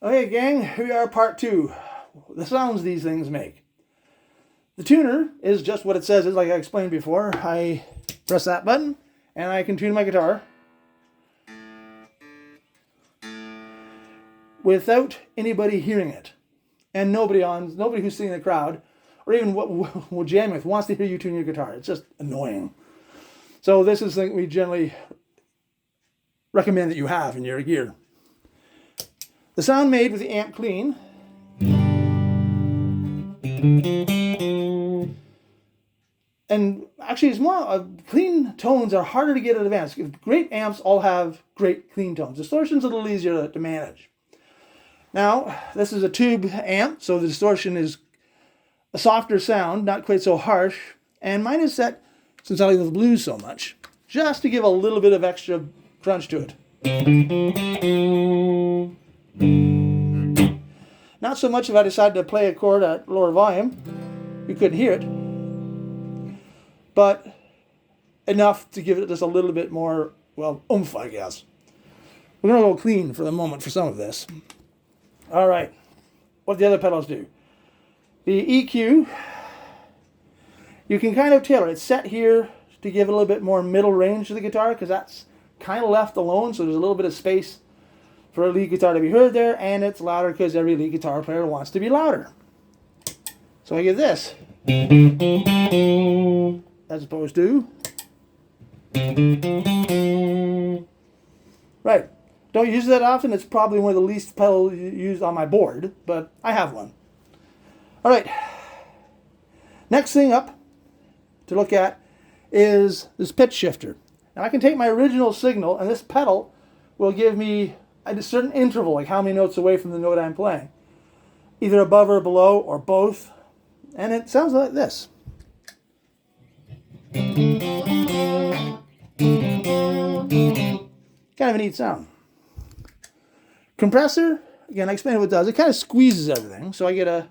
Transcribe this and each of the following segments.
Okay, gang, here we are, part 2. The sounds these things make. The tuner is just what it says. It's like I explained before. I press that button, and I can tune my guitar without anybody hearing it. And nobody who's sitting in the crowd, or even what we're jamming with, wants to hear you tune your guitar. It's just annoying. So this is something we generally recommend that you have in your gear. The sound made with the amp clean and actually it's more clean tones are harder to get at advanced. Great amps all have great clean tones. Distortion's a little easier to manage. Now, this is a tube amp, so the distortion is a softer sound, not quite so harsh. And mine is set, since I like the blues so much, just to give a little bit of extra crunch to it. Not so much if I decided to play a chord at lower volume. You couldn't hear it. But enough to give it just a little bit more, well, oomph, I guess. We're going to go clean for the moment for some of this. All right. What the other pedals do. The EQ, you can kind of tailor. It's set here to give a little bit more middle range to the guitar because that's kind of left alone, so there's a little bit of space for a lead guitar to be heard there, and it's louder because every lead guitar player wants to be louder. So I get this, as opposed to, right. Don't use it that often. It's probably one of the least pedals used on my board, but I have one. All right. Next thing up to look at is this pitch shifter. Now I can take my original signal, and this pedal will give me a certain interval, like how many notes away from the note I'm playing. Either above or below, or both. And it sounds like this. Kind of a neat sound. Compressor, again, I explained what it does. It kind of squeezes everything, so I get a,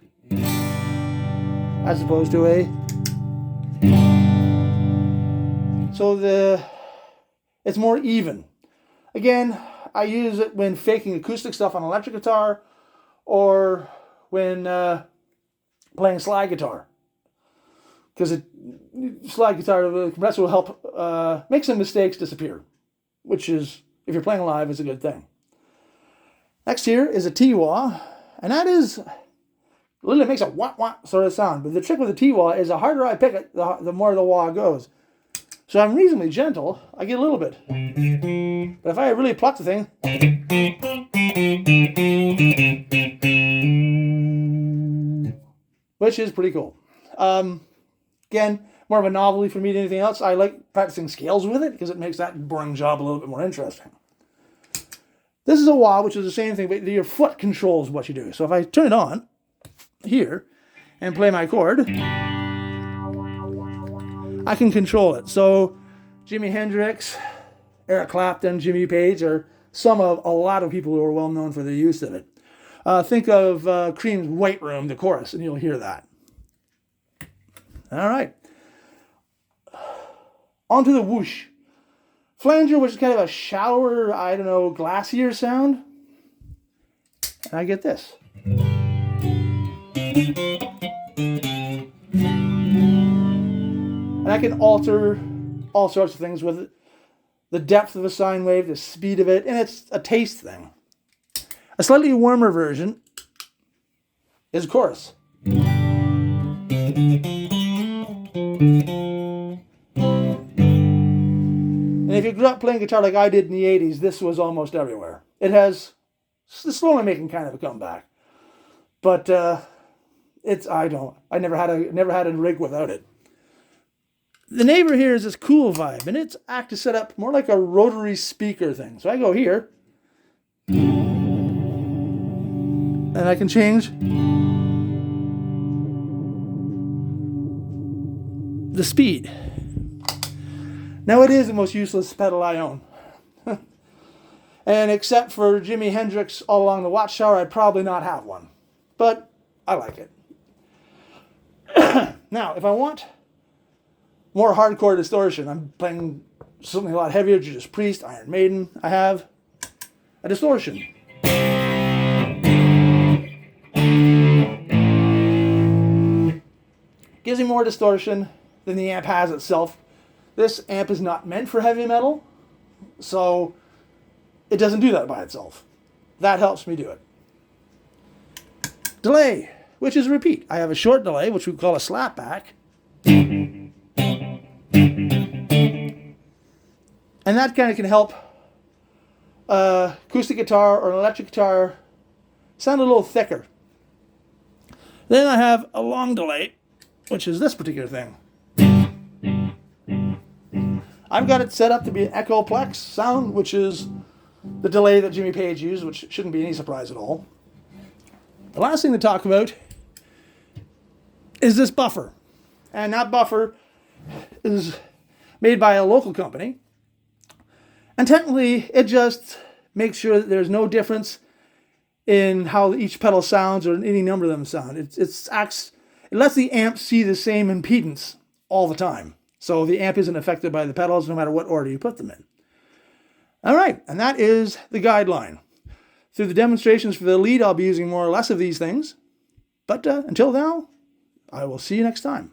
as opposed to a, so it's more even. Again, I use it when faking acoustic stuff on electric guitar or when playing slide guitar. Because slide guitar, the compressor will help make some mistakes disappear, which is, if you're playing live, is a good thing. Next here is a T-wah, and that is, literally makes a wah-wah sort of sound. But the trick with the T-wah is the harder I pick it, the more the wah goes. So I'm reasonably gentle, I get a little bit. But if I really pluck the thing, which is pretty cool. Again, more of a novelty for me than anything else. I like practicing scales with it because it makes that boring job a little bit more interesting. This is a wah, which is the same thing, but your foot controls what you do. So if I turn it on here and play my chord, I can control it. So Jimi Hendrix, Eric Clapton, Jimmy Page are some of a lot of people who are well known for their use of it. Think of Cream's White Room, the chorus, and you'll hear that. All right. On to the whoosh. Flanger, which is kind of a shallower, I don't know, glassier sound. And I get this. And I can alter all sorts of things with it. The depth of a sine wave, the speed of it, and it's a taste thing. A slightly warmer version is chorus. And if you grew up playing guitar like I did in the 80s, this was almost everywhere. It's slowly making kind of a comeback. But I never had a rig without it. The Neighbor here is this cool vibe, and it's actually set up more like a rotary speaker thing. So I go here, and I can change the speed. Now it is the most useless pedal I own. And except for Jimi Hendrix all along the Watchtower, I'd probably not have one. But I like it. Now, if I want more hardcore distortion, I'm playing something a lot heavier, Judas Priest, Iron Maiden, I have a distortion. And gives me more distortion than the amp has itself. This amp is not meant for heavy metal, so it doesn't do that by itself. That helps me do it. Delay, which is repeat. I have a short delay, which we call a slapback. And that kind of can help acoustic guitar or an electric guitar sound a little thicker. Then I have a long delay, which is this particular thing. I've got it set up to be an Echoplex sound, which is the delay that Jimmy Page used, which shouldn't be any surprise at all. The last thing to talk about is this buffer. And that buffer is made by a local company. And technically, it just makes sure that there's no difference in how each pedal sounds or any number of them sound. It lets the amp see the same impedance all the time. So the amp isn't affected by the pedals no matter what order you put them in. All right, and that is the guideline. Through the demonstrations for the lead, I'll be using more or less of these things. But until now, I will see you next time.